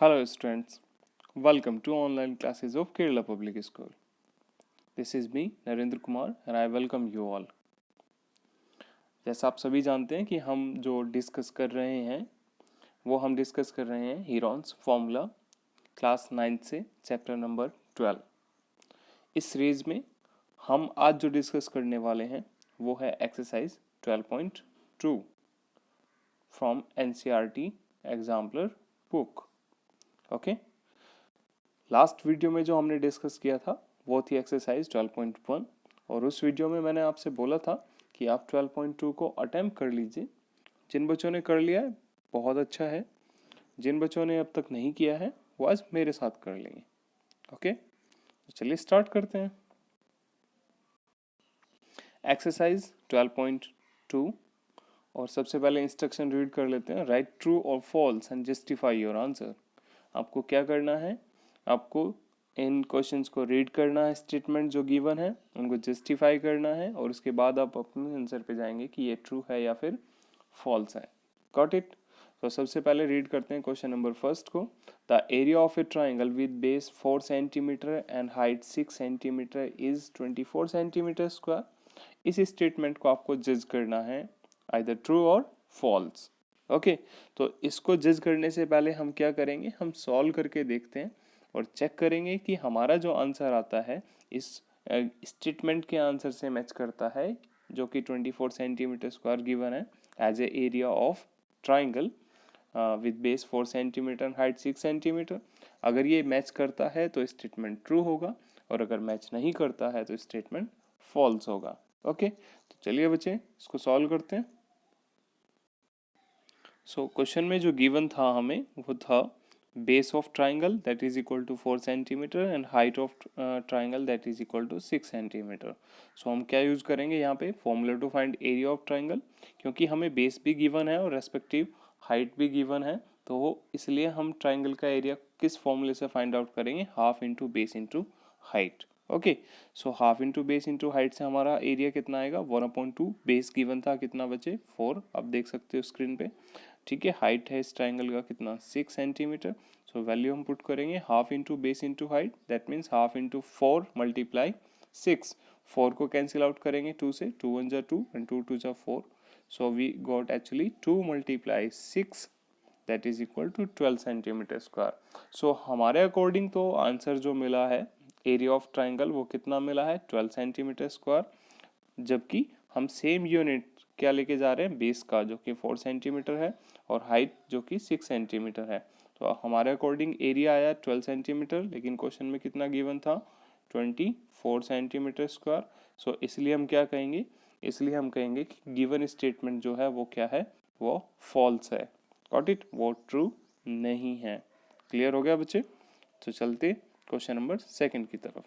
Hello students, welcome to online classes of Kerala Public School. This is me Narendra Kumar and I welcome you all. जैसा आप सभी जानते हैं कि हम जो डिस्कस कर रहे हैं वो हम डिस्कस कर रहे हैं हीरोन्स फॉर्मूला क्लास 9 से चैप्टर नंबर 12. इस सीरीज में हम आज जो डिस्कस करने वाले हैं वो है exercise 12.2 from NCERT exemplar book. Okay, last video में जो हमने डिस्कस किया था वो थी एक्सरसाइज 12.1 और उस वीडियो में मैंने आपसे बोला था कि आप 12.2 को अटेम्प्ट कर लीजिए. जिन बच्चों ने कर लिया है बहुत अच्छा है, जिन बच्चों ने अब तक नहीं किया है वो आज मेरे साथ कर लेंगे. ओके, तो चलिए स्टार्ट करते हैं. एक्सरसाइज 12.2 और सबसे पहले इंस्ट्रक्शन रीड कर लेते हैं. राइट ट्रू और false and justify your answer. आपको क्या करना है, आपको इन क्वेश्चंस को रीड करना है, स्टेटमेंट जो गिवन है उनको जस्टिफाई करना है और उसके बाद आप अपने आंसर पे जाएंगे कि ये ट्रू है या फिर फॉल्स है. Got it. तो सबसे पहले रीड करते हैं क्वेश्चन नंबर फर्स्ट को. The area of A triangle with base 4 centimetre and height 6 centimetre is 24 centimetre square. इस स्टेटमेंट को आपको जज करना है आइदर ट्रू और फॉल्स. ओके, तो इसको जज करने से पहले हम क्या करेंगे, हम सॉल्व करके देखते हैं और चेक करेंगे कि हमारा जो आंसर आता है इस स्टेटमेंट के आंसर से मैच करता है जो कि 24 सेंटीमीटर स्क्वायर गिवन है as a area of triangle with base 4 centimetre and height 6 centimetre. अगर ये मैच करता है तो स्टेटमेंट ट्रू होगा और अगर मैच नहीं करता है तो स्टेटमेंट फॉल्स होगा. ओके, तो चलिए बच्चे इसको सॉल्व करते हैं. सो क्वेश्चन में जो गिवन था हमें वो था base of triangle that is equal to 4 centimetre and height of triangle that is equal to 6 centimetre. So हम क्या यूज़ करेंगे यहाँ पे, formula to find area of triangle. क्योंकि हमें बेस भी गिवन है और रेस्पेक्टिव हाइट भी गिवन है तो वो इसलिए हम ट्राइंगल का एरिया किस फॉर्मूले से फाइंड आउट करेंगे, half into base into height. Okay, so half into base into height से हमारा एरिया कितना आएगा 1/2. बेस गिवन था कितना बचे 4, आप देख सकते हो स्क्रीन पे. ठीक है, हाइट है इस ट्राइंगल का कितना 6 सेंटीमीटर. सो वैल्यू हम पुट करेंगे half into base into height, that means half into 4 multiply 6. 4 को कैंसिल आउट करेंगे 2 से, 2 1 जा 2 एंड 2 2 जा 4. So we got actually 2 multiply 6 that is equal to 12 centimetre square. So हमारे अकॉर्डिंग तो आंसर जो मिला है एरिया ऑफ ट्राइंगल वो कितना मिला है 12 सेंटीमीटर स्क्वायर. जबकि हम सेम यूनिट क्या लेके जा रहे हैं, बेस का जो कि 4 सेंटीमीटर है और हाइट जो कि 6 सेंटीमीटर है. तो हमारे अकॉर्डिंग एरिया आया 12 सेंटीमीटर लेकिन क्वेश्चन में कितना गिवन था 24 सेंटीमीटर स्क्वायर. सो इसलिए हम क्या कहेंगे, इसलिए हम कहेंगे कि गिवन स्टेटमेंट जो है वो क्या है, वो फॉल्स है. गॉट इट, वो ट्रू नहीं है. क्लियर हो गया बच्चे. तो चलते क्वेश्चन नंबर सेकंड की तरफ.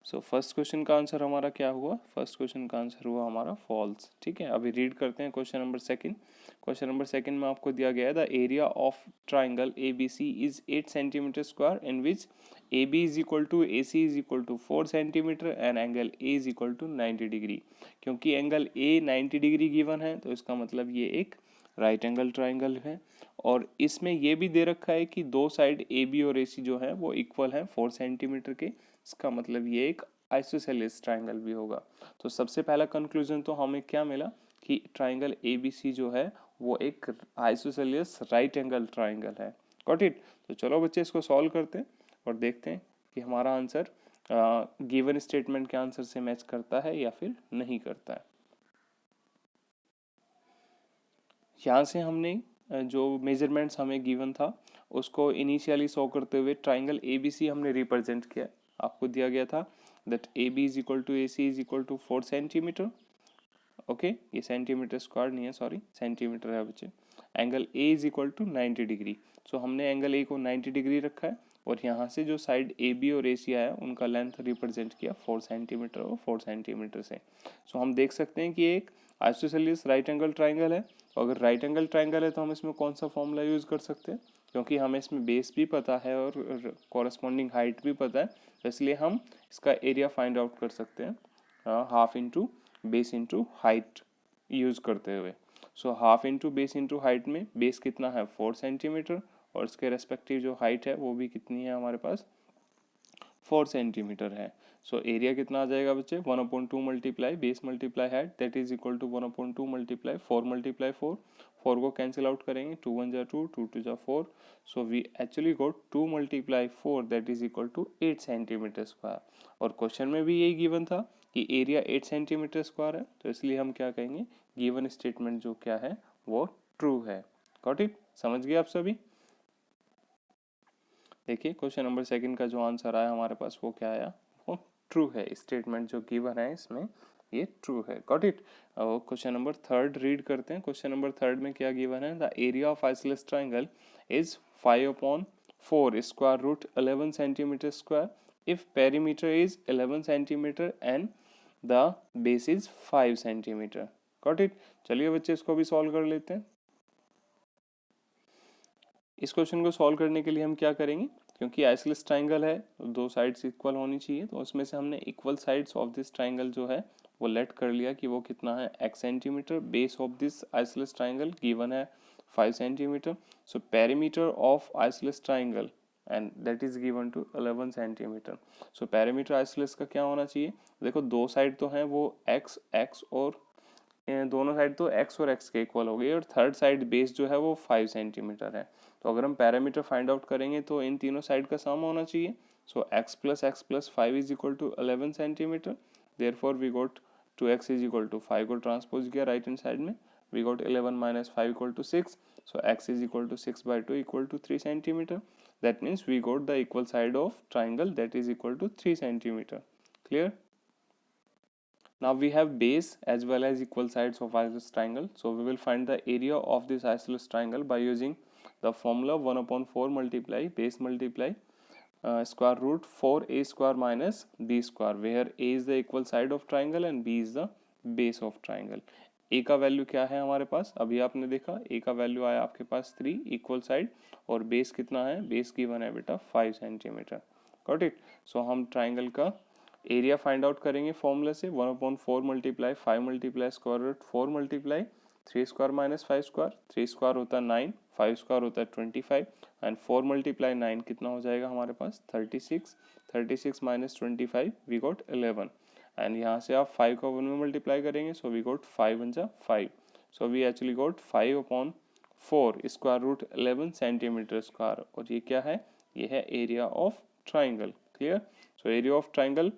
सो फर्स्ट क्वेश्चन का आंसर हमारा क्या हुआ, फर्स्ट क्वेश्चन का आंसर हुआ हमारा फॉल्स. ठीक है, अभी रीड करते हैं question number second. Question number second में आपको दिया गया है the area of triangle A B C is 8 centimetre square in which A B is equal to A C is equal to 4 centimetre and angle A is equal to 90 degree. क्योंकि angle A 90 degree given है तो इसका मतलब ये एक right angle triangle है और इसमें ये भी दे रखा है कि दो साइड ए बी और ए सी जो है वो इक्वल है 4 सेंटीमीटर के. इसका मतलब ये एक आइसोसेलेस ट्राइंगल भी होगा. तो सबसे पहला कंक्लूजन तो हमें क्या मिला कि ट्राइंगल ए बी सी जो है वो एक आइसोसेलेस राइट एंगल ट्राइंगल है. Got it. तो चलो बच्चे इसको सॉल्व करते हैं और देखते हैं कि हमारा आंसर गिवन स्टेटमेंट के आंसर से मैच करता है या फिर नहीं करता है. यहाँ से हमने जो मेजरमेंट्स हमें गिवन था उसको इनिशियली शो करते हुए ट्राइंगल ए बी सी हमने रिप्रेजेंट किया. आपको दिया गया था that A B is equal to A C is equal to 4 centimetre. Okay, ये सेंटीमीटर स्क्वायर नहीं है, सॉरी सेंटीमीटर है बच्चे. Angle A is equal to 90 degree. So हमने एंगल ए को 90 डिग्री रखा है और यहाँ से जो साइड ए बी और ए सी आया उनका लेंथ रिप्रेजेंट किया 4 सेंटीमीटर और 4 सेंटीमीटर से. सो हम देख सकते हैं कि एक आइसोसेलेस राइट एंगल ट्राइंगल है. तो अगर राइट एंगल ट्राइंगल है तो हम इसमें कौन सा फॉर्मूला यूज़ कर सकते हैं, क्योंकि हमें इसमें बेस भी पता है और कॉरस्पॉन्डिंग हाइट भी पता है. तो इसलिए हम इसका एरिया फाइंड आउट कर सकते हैं half into base into height use करते हुए. So half into base into height में बेस कितना है 4 सेंटीमीटर और इसके रेस्पेक्टिव जो हाइट है वो भी कितनी है हमारे पास 4 सेंटीमीटर है। सो एरिया कितना आ जाएगा बच्चे 1/2 multiply base multiply height that is equal to 1/2 multiply 4 multiply 4। 4 को कैंसिल आउट करेंगे 2 1 जा 2 2 2 जा 4। So we actually got 2 multiply 4 that is equal to 8 centimetre square. और क्वेश्चन में भी यही गिवन था कि एरिया 8 सेंटीमीटर स्क्वायर है, तो इसलिए हम क्या कहेंगे गिवन स्टेटमेंट जो क्या है वो ट्रू है। Got it? समझ गए आप सभी? देखिए क्वेश्चन नंबर सेकंड का जो आंसर आया हमारे पास वो क्या आया, वो ट्रू है। स्टेटमेंट जो गिवन है इसमें ये ट्रू है। Got it? और क्वेश्चन नंबर थर्ड रीड करते हैं। क्वेश्चन नंबर थर्ड में क्या गिवन है, the area of isosceles triangle is 5/4 square root 11 centimetre square if perimeter is 11 centimetre and the base is 5 centimetre. Got it? चलिए बच्चे इसको भी सॉल्व कर लेते हैं। इस क्वेश्चन को सॉल्व करने के लिए हम क्या करेंगे, क्योंकि आइसोसेलेस ट्राइंगल है तो दो साइड्स इक्वल होनी चाहिए, तो उसमें से हमने equal sides of this triangle जो है वो लेट कर लिया कि वो कितना है x centimetre. Base of this isosceles triangle given है 5 centimetre. So perimeter of isosceles triangle and that is given to 11 centimetre. So perimeter isosceles का क्या होना चाहिए, देखो दो साइड तो हैं वो x और दोनों साइड तो x और x के इक्वल हो गई, और थर्ड साइड बेस जो है वो 5 सेंटीमीटर है। तो अगर हम पैरामीटर फाइंड आउट करेंगे तो इन तीनों साइड का सम होना चाहिए। So x plus 5 is equal to 11 centimetre. Therefore we got 2x is equal to 5 को ट्रांसपोज किया राइट हैंड साइड में, we got 11 minus 5 equal to 6। So x is equal to 6/2 equal to 3 centimetre. That means we got the equal side of triangle that is equal to 3 centimetre. Clear? Now we have base as well as equal sides of isosceles triangle. So we will find the area of this isosceles triangle by using the formula 1/4 multiply base multiply square root 4a square minus b square, where a is the equal side of triangle and b is the base of triangle. a का value क्या है हमारे पास, अभी आपने देखा a का value आया आपके पास 3 इक्वल साइड, और बेस कितना है, बेस गिवन है बेटा 5 सेंटीमीटर। Got it? सो हम ट्राइंगल का एरिया फाइंड आउट करेंगे फॉर्मूला से 1/4 multiply 5 multiply square root 4 multiply 3 square minus 5 square. 3 square होता है 9, 5 स्क्वायर होता है 25 एंड 4 मल्टीप्लाई 9 कितना हो जाएगा हमारे पास 36। 36 माइनस 25 वी गॉट 11 एंड यहाँ से आप 5 को 1 में मल्टीप्लाई करेंगे, सो वी गॉट 5 वन जा 5। So we actually got 5/4 square root 11 centimetre square, और ये क्या है, ये है area of triangle. Clear? So area of triangle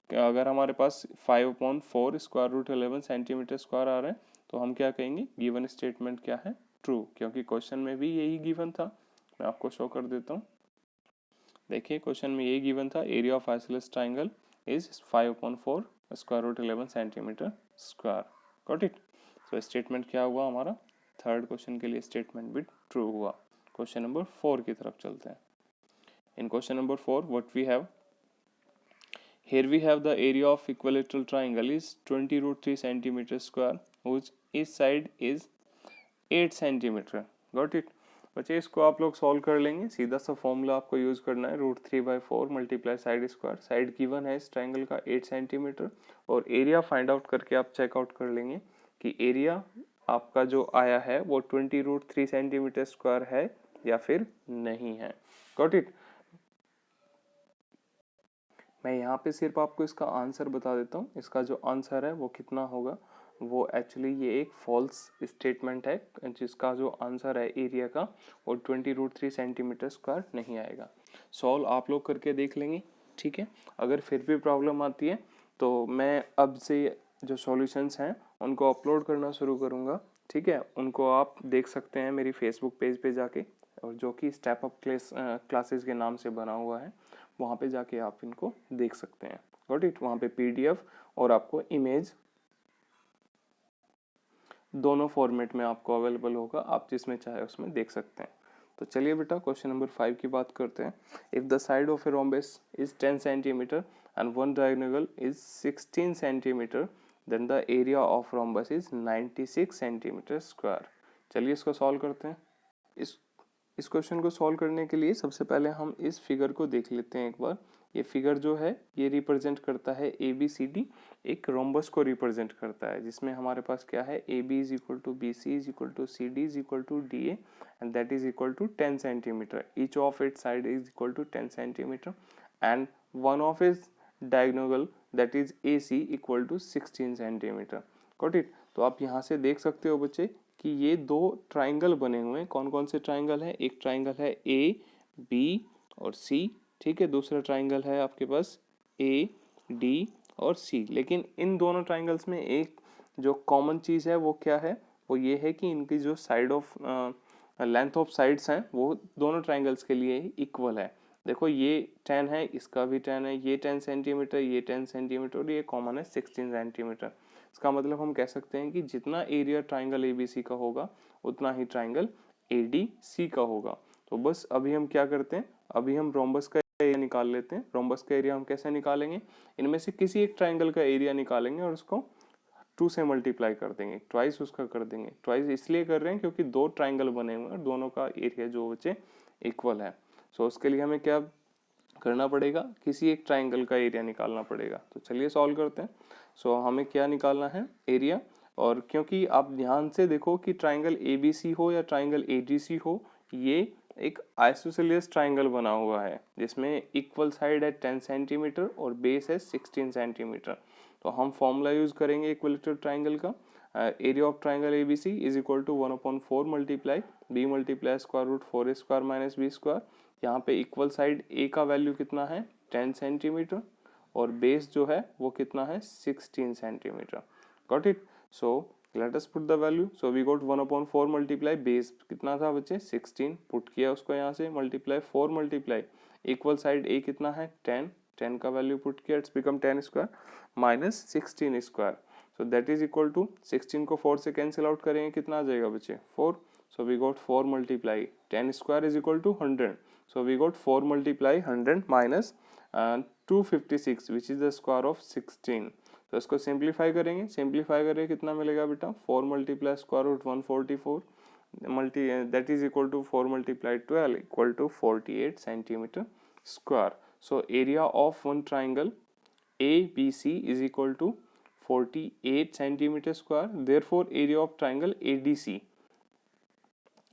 अगर हमारे पास 5/4 स्क्वायर रूट 11 सेंटीमीटर स्क्वायर आ रहा है तो हम क्या कहेंगे, गिवन स्टेटमेंट क्या है, ट्रू, क्योंकि क्वेश्चन में भी यही गिवन था। मैं आपको शो कर देता हूँ, देखिए क्वेश्चन में यही गिवन था, area of isosceles triangle is 5/4 square root 11 centimetre square. Got it? So statement क्या हुआ हमारा, थर्ड क्वेश्चन के लिए स्टेटमेंट भी ट्रू हुआ। क्वेश्चन नंबर 4 की तरफ चलते हैं। In question number 4 what we have, here we have the area of equilateral triangle is 20√3 centimeter square whose each side is 8 centimetre. Got it? बच्चे इसको आप लोग सॉल्व कर लेंगे, सीधा सा फॉर्मूला आपको यूज करना है, √3/4 multiply side square. Side given है इस ट्राइंगल का 8 सेंटीमीटर, और एरिया फाइंड आउट करके आप चेकआउट कर लेंगे कि एरिया आपका जो आया है वो 20√3 सेंटीमीटर स्क्वायर है या फिर नहीं है। Got it? मैं यहाँ पे सिर्फ आपको इसका आंसर बता देता हूँ, इसका जो आंसर है वो कितना होगा, वो एक्चुअली ये एक फॉल्स स्टेटमेंट है, जिसका जो आंसर है एरिया का वो 20√3 सेंटीमीटर स्क्वायर नहीं आएगा। सॉल्व आप लोग करके देख लेंगे, ठीक है? अगर फिर भी प्रॉब्लम आती है तो मैं अब से जो सॉल्यूशंस हैं उनको अपलोड करना शुरू करूँगा, ठीक है? उनको आप देख सकते हैं मेरी फेसबुक पेज पे जाके, और जो कि स्टेप अप क्लासेस के नाम से बना हुआ है, वहाँ पे जाके आप इनको देख सकते हैं। Got it? वहाँ पे PDF और आपको इमेज दोनों फॉर्मेट में आपको अवेलेबल होगा, आप जिसमें चाहे उसमें देख सकते हैं। तो चलिए बेटा क्वेश्चन नंबर 5 की बात करते हैं। If the side of a rhombus is 10 centimetre and one diagonal is 16 centimetre then the area of rhombus is 96 centimetre square. चलिए इसको सॉल्व करते हैं। इस क्वेश्चन को सॉल्व करने के लिए सबसे पहले हम इस फिगर को देख लेते हैं एक बार। ये फिगर जो है ये रिप्रेजेंट करता है ए बी सी डी, एक रोम्बस को रिप्रेजेंट करता है, जिसमें हमारे पास क्या है, A B is equal to B C is equal to C D is equal to D A and that is equal to 10 centimetre. Each of it side is equal to 10 centimetre and one of is diagonal that is A C equal to 16 centimetre. Got it. तो आप यहाँ से देख सकते हो बच्चे कि ये दो ट्राइंगल बने हुए हैं. कौन कौन से ट्राइंगल है, एक ट्राइंगल है ए बी और सी, ठीक है. दूसरा ट्राइंगल है आपके पास ए डी और सी. लेकिन इन दोनों ट्राइंगल्स में एक जो कॉमन चीज़ है वो क्या है, वो ये है कि इनकी जो side of length of sides हैं वो दोनों ट्राइंगल्स के लिए इक्वल है. देखो ये 10 है, इसका भी 10 है, ये 10 सेंटीमीटर, ये 10 सेंटीमीटर और ये कॉमन है 16 सेंटीमीटर. इसका मतलब हम कह सकते हैं कि जितना area triangle A B C का होगा उतना ही ट्राइंगल ए डी सी का होगा. तो बस अभी हम क्या करते हैं, अभी हम रोम्बस का एरिया निकाल लेते हैं. रोम्बस का एरिया हम कैसे निकालेंगे, इनमें से किसी एक ट्राइंगल का एरिया निकालेंगे और उसको 2 से मल्टीप्लाई कर देंगे, ट्वाइस उसका कर देंगे. ट्वाइस इसलिए कर रहे हैं क्योंकि दो ट्राइंगल बने हुए हैं, दोनों का एरिया जो बचे इक्वल है. सो उसके लिए हमें क्या करना पड़ेगा, किसी एक ट्राइंगल का एरिया निकालना पड़ेगा. तो चलिए सॉल्व करते हैं. सो हमें क्या निकालना है, एरिया. और क्योंकि आप ध्यान से देखो कि ट्राइंगल ए बी सी हो या ट्राइंगल ए डी सी हो, ये एक आइसोसेलेस ट्राइंगल बना हुआ है जिसमें इक्वल साइड है 10 सेंटीमीटर और बेस है 16 सेंटीमीटर. तो हम फॉर्मूला यूज करेंगे इक्विलेटरल ट्राइंगल का. Area of triangle A B C is equal to 1/4 multiply B multiply square root 4 square minus B square. यहाँ पे इक्वल साइड ए का वैल्यू कितना है 10 सेंटीमीटर और बेस जो है वो कितना है 16 centimetre. Got it. So let us put the value. So we got 1/4 multiply base कितना था बच्चे 16, पुट किया उसको यहाँ से, multiply 4 multiply equal side A कितना है 10, 10 का वैल्यू पुट किया, it's become 10 square minus 16 square. So that is equal to 16 को 4 से कैंसिल आउट करेंगे, कितना आ जाएगा बच्चे 4. So we got 4 multiply 10 square is equal to 100. So we got 4 multiply 100 minus 256 which is the square of 16. तो इसको सिंप्लीफाई करेंगे, सिंप्लीफाई करेंगे कितना मिलेगा बेटा 4 multiply square root 144 multi that is equal to 4 multiply 12 equal to 48 centimetre square. So area of one triangle A B C is equal to 48 centimetre square. Therefore area of triangle A D C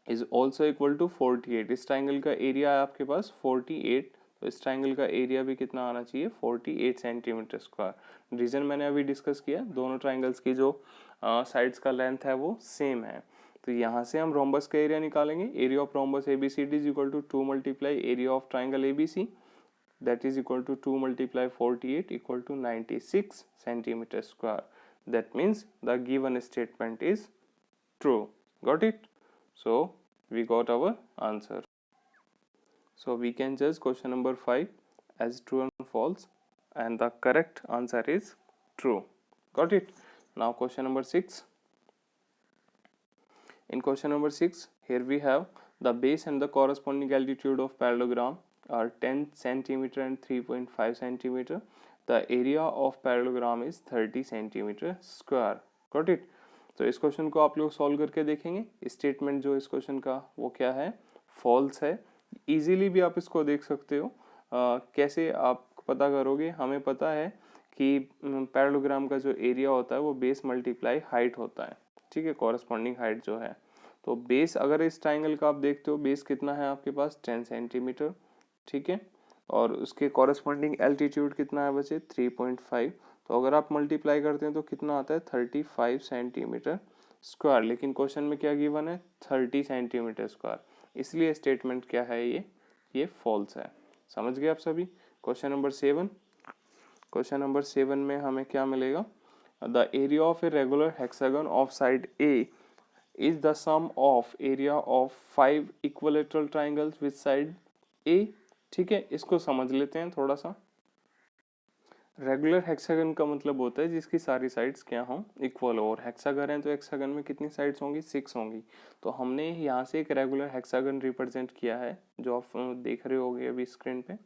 is also equal to 48. इस triangle का area है आपके पास 48, तो इस triangle का area भी कितना आना चाहिए 48 सेंटीमीटर स्क्वायर. रीजन मैंने अभी डिस्कस किया, दोनों ट्राइंगल्स की जो साइड्स का लेंथ है वो सेम है. तो यहाँ से हम रोम्बस का एरिया निकालेंगे. Area of rhombus A B C D is equal to 2 multiply area of triangle A B C that is equal to 2 multiply 48 equal to 96 centimetre square. That means the given statement is true. Got it. So we got our answer. So we can judge question number 5 as true and false and the correct answer is true. Got it. Now question number 6. In question number 6 here we have the base and the corresponding altitude of parallelogram are 10 centimeter and 3.5 centimeter. The area of parallelogram is 30 centimeter square. Got it. तो इस question को आप लोग solve करके देखेंगे. Statement जो इस question का वो क्या है, फॉल्स है. इजीली भी आप इसको देख सकते हो. कैसे आप पता करोगे, हमें पता है कि पैरेललोग्राम का जो एरिया होता है वो बेस मल्टीप्लाई हाइट होता है, ठीक है, कॉरस्पॉन्डिंग हाइट जो है. तो बेस अगर इस ट्राइंगल का आप देखते हो बेस कितना है आपके पास 10 सेंटीमीटर, ठीक है, और उसके कॉरस्पॉन्डिंग एल्टीट्यूड कितना है बच्चे 3.5. तो अगर आप मल्टीप्लाई करते हैं तो कितना आता है 35 सेंटीमीटर स्क्वायर. लेकिन क्वेश्चन में क्या गिवन है 30 सेंटीमीटर स्क्वायर, इसलिए स्टेटमेंट क्या है ये फॉल्स है. समझ गए आप सभी. Question number 7. क्वेश्चन नंबर 7 में हमें क्या मिलेगा, the area of a regular hexagon of side A is the sum of area of 5 equilateral triangles with side A. ठीक है, इसको समझ लेते हैं थोड़ा सा. रेगुलर हेक्सागन का मतलब होता है जिसकी सारी साइड्स क्या हों इक्वल हो, और हेक्सागन है तो हेक्सागन में कितनी साइड्स होंगी 6 होंगी. तो हमने यहाँ से एक रेगुलर हेक्सागन रिप्रेजेंट किया है जो आप देख रहे होगे अभी स्क्रीन पे,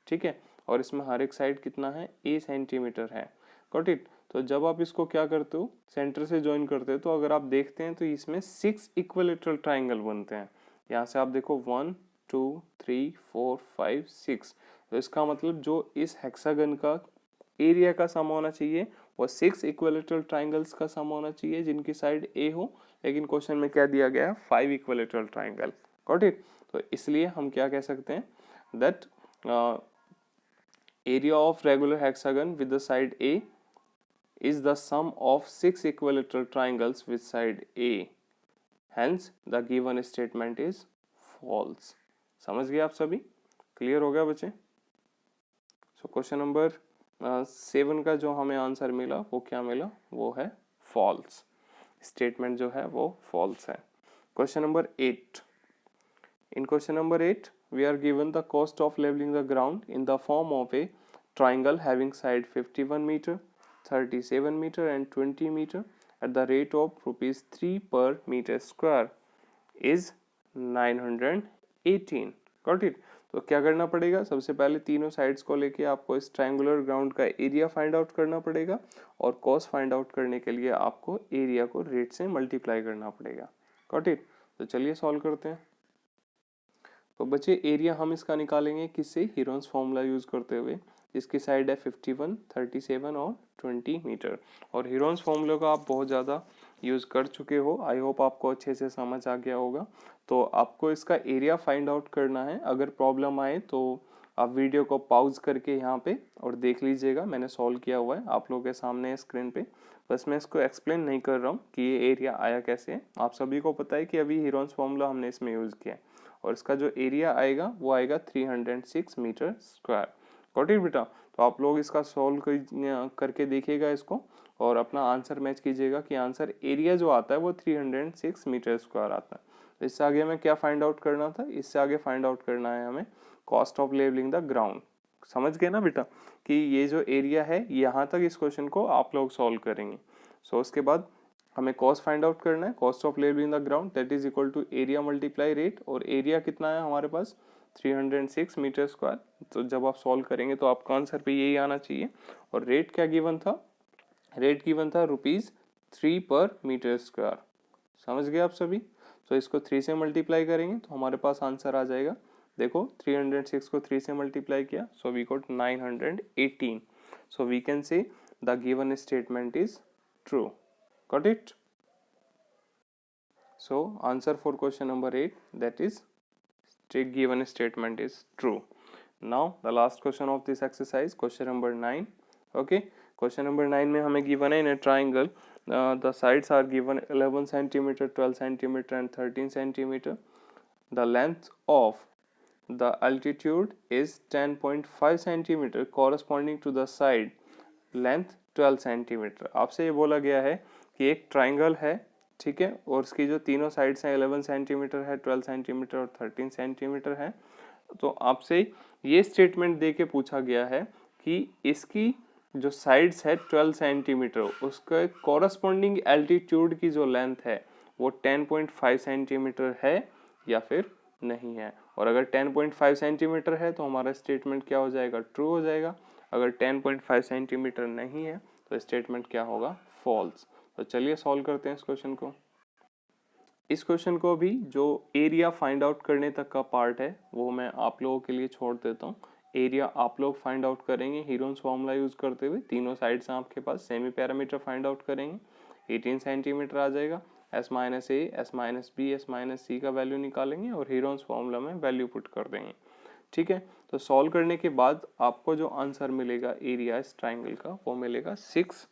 ठीक है, और इसमें हर एक साइड कितना है ए सेंटीमीटर है. Got it. तो जब आप इसको क्या करते हो सेंटर से ज्वाइन करते हो तो अगर आप देखते हैं तो इसमें 6 इक्विलेटरल ट्राइंगल बनते हैं. यहाँ से आप देखो 1 2 3 4 5 6. तो इसका मतलब जो इस हेक्सागन का एरिया का सम होना चाहिए वो 6 इक्विलेटरल ट्राइंगल्स का सम होना चाहिए जिनकी साइड ए हो, लेकिन क्वेश्चन में क्या दिया गया है 5 इक्विलेटरल ट्राइंगल। Got it. तो इसलिए हम क्या कह सकते हैं that area of regular hexagon with the side A is the sum of 6 equilateral triangles with side A. Hence, the given statement is false. समझ गए आप सभी? क्लियर हो गया बच्चे? सो क्वेश्चन नंबर 7 का जो हमें आंसर मिला वो क्या मिला? वो है फॉल्स। स्टेटमेंट जो है वो फॉल्स है। Question number 8। In question number 8, we are given the cost of leveling the ground in the form of a triangle having side 51 meter, 37 meter and 20 meter at the rate of rupees 3 per meter square is 918. Got it? तो क्या करना पड़ेगा? सबसे पहले तीनों sides को लेके आपको इस ट्रायंगुलर ग्राउंड का एरिया फाइंड आउट करना पड़ेगा और कॉस्ट फाइंड आउट करने के लिए आपको एरिया को रेट से मल्टीप्लाई करना पड़ेगा। Got it? तो चलिए सॉल्व करते हैं। तो बच्चे एरिया हम इसका निकालेंगे किससे? हीरोन्स फॉर्मूला यूज करते हुए, जिसकी साइड है 51, 37 और 20 मीटर। और हीरोन्स फॉर्मूला का आप बहुत ज़्यादा यूज़ कर चुके हो, आई होप आपको अच्छे से समझ आ गया होगा। तो आपको इसका एरिया फाइंड आउट करना है। अगर प्रॉब्लम आए तो आप वीडियो को पॉज करके यहाँ पे और देख लीजिएगा, मैंने सॉल्व किया हुआ है आप लोगों के सामने स्क्रीन पे। बस मैं इसको एक्सप्लेन नहीं कर रहा हूँ कि ये एरिया आया कैसे है। आप सभी को पता है कि अभी हीरोन्स फॉर्मूला हमने इसमें यूज़ किया है और इसका जो एरिया आएगा वो आएगा 306 मीटर स्क्वायर। गॉट इट बेटा? तो आप लोग इसका सॉल्व करके देखिएगा इसको और अपना आंसर मैच कीजिएगा कि आंसर एरिया जो आता है वो 306 मीटर स्क्वायर आता है। तो इससे आगे हमें क्या फाइंड आउट करना था? इससे आगे फाइंड आउट करना है हमें cost of levelling the ground. समझ गए ना बेटा कि ये जो एरिया है यहाँ तक इस क्वेश्चन को आप लोग सॉल्व करेंगे। सो उसके बाद हमें कॉस्ट फाइंड आउट करना है, cost of levelling the ground that is equal to area multiply rate. और एरिया कितना है हमारे पास? 306 मीटर स्क्वायर। तो जब आप सॉल्व करेंगे तो आपका आंसर पे यही आना चाहिए। और रेट क्या गिवन था? रेट गिवन था ₹3 पर मीटर स्क्वायर। समझ गए आप सभी? तो इसको 3 से मल्टीप्लाई करेंगे तो हमारे पास आंसर आ जाएगा। देखो 306 को 3 से मल्टीप्लाई किया, so we got 918। So we can say the given statement is true. Got it? So answer for question number 8, that is given statement is true. Now the last question of this exercise, question number 9. Okay, question number 9 में हमें given है in a triangle the sides are given 11 centimeter, 12 centimeter and 13 centimeter. The length of the altitude is 10.5 centimeter corresponding to the side length 12 centimeter. आपसे ये बोला गया है कि एक ट्राइंगल है, ठीक है, और उसकी जो तीनों साइड्स हैं 11 सेंटीमीटर है, 12 सेंटीमीटर और 13 सेंटीमीटर है। तो आपसे ये स्टेटमेंट दे के पूछा गया है कि इसकी जो साइड्स है 12 सेंटीमीटर, उसके कॉरस्पॉन्डिंग एल्टीट्यूड की जो लेंथ है वो 10.5 सेंटीमीटर है या फिर नहीं है। और अगर 10.5 सेंटीमीटर है तो हमारा स्टेटमेंट क्या हो जाएगा? ट्रू हो जाएगा। अगर 10.5 सेंटीमीटर नहीं है तो स्टेटमेंट क्या होगा? फॉल्स। तो चलिए सॉल्व करते हैं इस क्वेश्चन को। इस क्वेश्चन को भी जो एरिया फाइंड आउट करने तक का पार्ट है वो मैं आप लोगों के लिए छोड़ देता हूँ। एरिया आप लोग फाइंड आउट करेंगे हीरोन्स फॉर्मूला यूज करते हुए। तीनों साइड्स हैं आपके पास, सेमी पैरामीटर फाइंड आउट करेंगे। 18 सेंटीमीटर आ जाएगा। S minus A, S minus B, S minus C का वैल्यू निकालेंगे और हीरोन्स फॉर्मूला में वैल्यू पुट कर देंगे। ठीक है, तो सॉल्व करने के बाद आपको जो आंसर मिलेगा एरिया इस ट्राइंगल का वो मिलेगा 6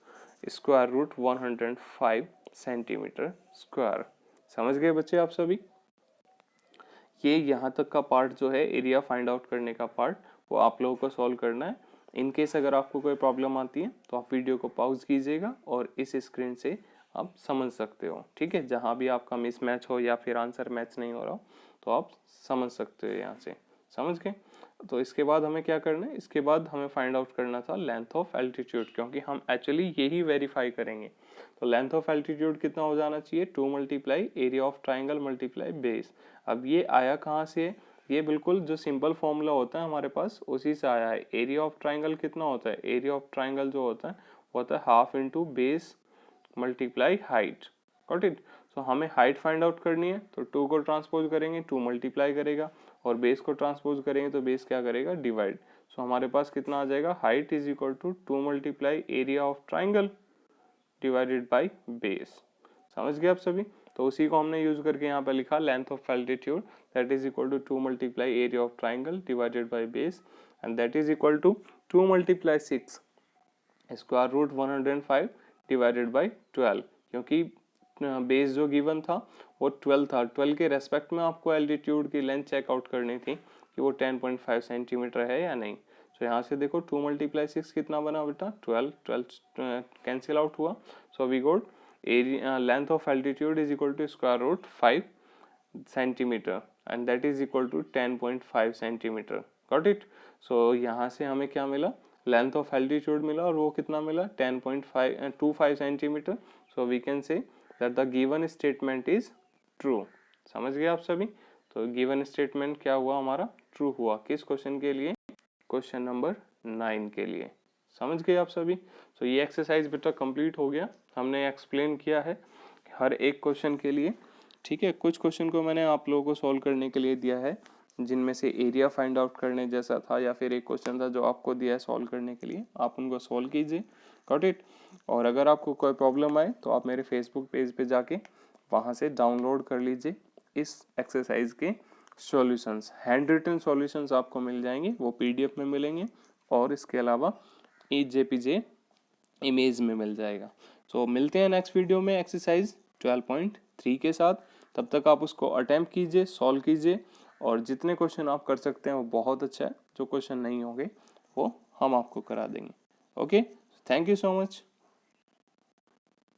स्क्वायर रूट 105 सेंटीमीटर स्क्वायर। समझ गए बच्चे आप सभी? ये यहाँ तक का पार्ट जो है एरिया फाइंड आउट करने का पार्ट, वो आप लोगों को सॉल्व करना है। इन केस अगर आपको कोई प्रॉब्लम आती है तो आप वीडियो को पॉज कीजिएगा और इस स्क्रीन से आप समझ सकते हो। ठीक है, जहाँ भी आपका मिस मैच हो या फिर आंसर मैच नहीं हो रहा हो तो आप समझ सकते हो यहाँ से। समझ गए? तो इसके बाद हमें क्या करना है? इसके बाद हमें फाइंड आउट करना था लेंथ ऑफ एल्टीट्यूड, क्योंकि हम एक्चुअली यही वेरीफाई करेंगे। तो लेंथ ऑफ एल्टीट्यूड कितना हो जाना चाहिए? 2 multiply area of triangle multiply base. अब ये आया कहाँ से? ये बिल्कुल जो सिंपल फॉर्मूला होता है हमारे पास उसी से आया है। एरिया ऑफ ट्राइंगल कितना होता है? एरिया ऑफ ट्राइंगल जो होता है वो होता है half into base multiply height. Got it? So हमें हाइट फाइंड आउट करनी है, तो 2 को ट्रांसपोज करेंगे 2 मल्टीप्लाई करेगा, और बेस को ट्रांसपोज करेंगे तो बेस क्या करेगा डिवाइड। सो हमारे पास कितना आ जाएगा, height is equal to 2 multiply area of triangle divided by base. समझ गए आप सभी। तो उसी को हमने यूज करके यहाँ पे लिखा length of altitude that is equal to 2 multiply area of triangle divided by base, and that is equal to 2 multiply 6 square root 105 divided by 12, क्योंकि बेस जो गिवन था वो 12 था। 12 के रेस्पेक्ट में आपको एल्टीट्यूड की लेंथ चेकआउट करनी थी कि वो 10.5 सेंटीमीटर है या नहीं। तो यहाँ से देखो 2 मल्टीप्लाई 6 कितना बना बेटा 12, 12 कैंसिल आउट हुआ। So we got area length of altitude is equal to square root 5 centimetre and that is equal to 10.5 centimetre. Got it. So यहाँ से हमें क्या मिला, लेंथ ऑफ एल्टीट्यूड मिला, और वो कितना मिला 10.25 centimetre. So we can say that the given statement is true. समझ गए आप सभी। तो गिवन स्टेटमेंट क्या हुआ हमारा, ट्रू हुआ। किस क्वेश्चन के लिए, क्वेश्चन नंबर 9 के लिए। समझ गए आप सभी। तो ये एक्सरसाइज बेटा कंप्लीट हो गया, हमने एक्सप्लेन किया है हर एक क्वेश्चन के लिए। ठीक है, कुछ क्वेश्चन को मैंने आप लोगों को सॉल्व करने के लिए दिया है, जिनमें से एरिया फाइंड आउट करने जैसा था, या फिर एक क्वेश्चन था जो आपको दिया है सॉल्व करने के लिए, आप उनको सॉल्व कीजिए। Got it. और अगर आपको कोई प्रॉब्लम आए तो आप मेरे फेसबुक पेज पे जाके वहाँ से डाउनलोड कर लीजिए इस एक्सरसाइज के सॉल्यूशंस। हैंड रिटन सॉल्यूशंस आपको मिल जाएंगे, वो पीडीएफ में मिलेंगे, और इसके अलावा जेपीजे इमेज में मिल जाएगा। तो मिलते हैं नेक्स्ट वीडियो में एक्सरसाइज 12.3 के साथ। तब तक आप उसको अटेम्प्ट कीजिए, सॉल्व कीजिए, और जितने क्वेश्चन आप कर सकते हैं वो बहुत अच्छा है। जो क्वेश्चन नहीं होंगे वो हम आपको करा देंगे। Okay, thank you so much.